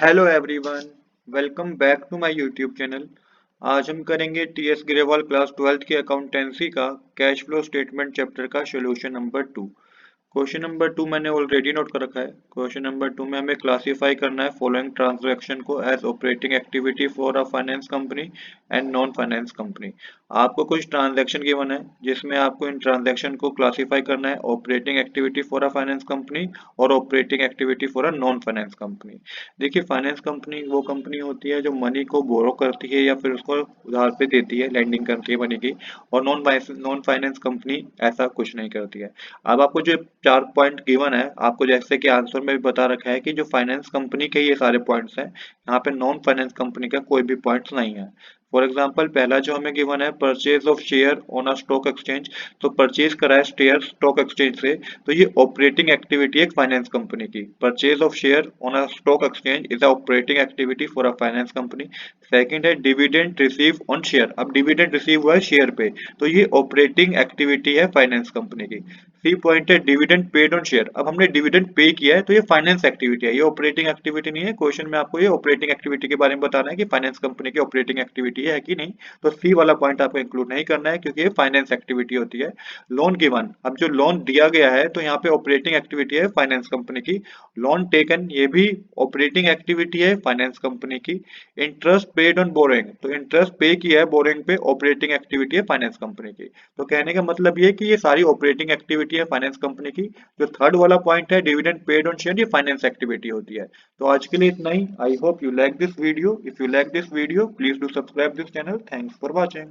Hello everyone, welcome back to my YouTube channel. आज हम करेंगे टीएस ग्रेवाल क्लास 12th की अकाउंटेंसी का कैश फ्लो स्टेटमेंट चैप्टर का सॉल्यूशन नंबर 2। क्वेश्चन नंबर 2 मैंने ऑलरेडी नोट कर रखा है। क्वेश्चन नंबर 2 में हमें क्लासिफाई करना है फॉलोइंग ट्रांजैक्शन को as operating activity for a finance company and non finance company. आपको कुछ ट्रांजैक्शन गिवन है जिसमें आपको इन ट्रांजैक्शन को क्लासिफाई करना है operating activity for a finance company और operating activity for a non finance company. देखिए, फाइनेंस कंपनी वो कंपनी होती है जो मनी को बोरो करती है या फिर उसको उधार पे देती है, लैंडिंग करती है मनी की। और नॉन फाइनेंस कंपनी ऐसा कुछ नहीं करती है। अब आपको जो 4 पॉइंट गिवन है, आपको जैसे कि आंसर में भी बता रखा है कि जो फाइनेंस कंपनी के ये सारे पॉइंट्स हैं, यहाँ पे नॉन फाइनेंस कंपनी का कोई भी पॉइंट्स नहीं है। फॉर एग्जाम्पल, पहला जो हमें गिवन है purchase of share on a stock exchange, तो परचेज करा है शेयर स्टॉक एक्सचेंज से, तो ये ऑपरेटिंग एक्टिविटी है फाइनेंस कंपनी की। Purchase of share on a stock exchange is a operating activity for a finance company. Second है dividend receive on share. अब डिविडेंड रिसीव हुआ है शेयर पे, तो ये ऑपरेटिंग एक्टिविटी है फाइनेंस कंपनी की। सी पॉइंट है डिविडेंड पेड ऑन शेयर। अब हमने डिविडेंड पे किया है तो ये फाइनेंस एक्टिविटी है, ये ऑपरेटिंग एक्टिविटी नहीं है। क्वेश्चन में आपको ये ऑपरेटिंग एक्टिविटी के बारे में बताना है कि फाइनेंस कंपनी की ऑपरेटिंग एक्टिविटी है कि नहीं। तो सी वाला पॉइंट आपको इंक्लूड नहीं करना है क्योंकि ये फाइनेंस एक्टिविटी होती है। लोन गिवन, अब जो लोन दिया गया है तो यहाँ पे ऑपरेटिंग एक्टिविटी है फाइनेंस कंपनी की। लोन टेकन, ये भी ऑपरेटिंग एक्टिविटी है फाइनेंस कंपनी की। इंटरेस्ट पेड ऑन बोरिंग, तो इंटरेस्ट पे किया है बोरिंग पे, ऑपरेटिंग एक्टिविटी है फाइनेंस कंपनी की। तो कहने का मतलब ये है कि ये सारी ऑपरेटिंग एक्टिविटी है फाइनेंस कंपनी की। जो थर्ड वाला पॉइंट है डिविडेंड पेड ऑन शेयर, ये फाइनेंस एक्टिविटी होती है। तो आज के लिए इतना ही। I hope you like this video. If you like this video, please do subscribe this channel. Thanks for watching.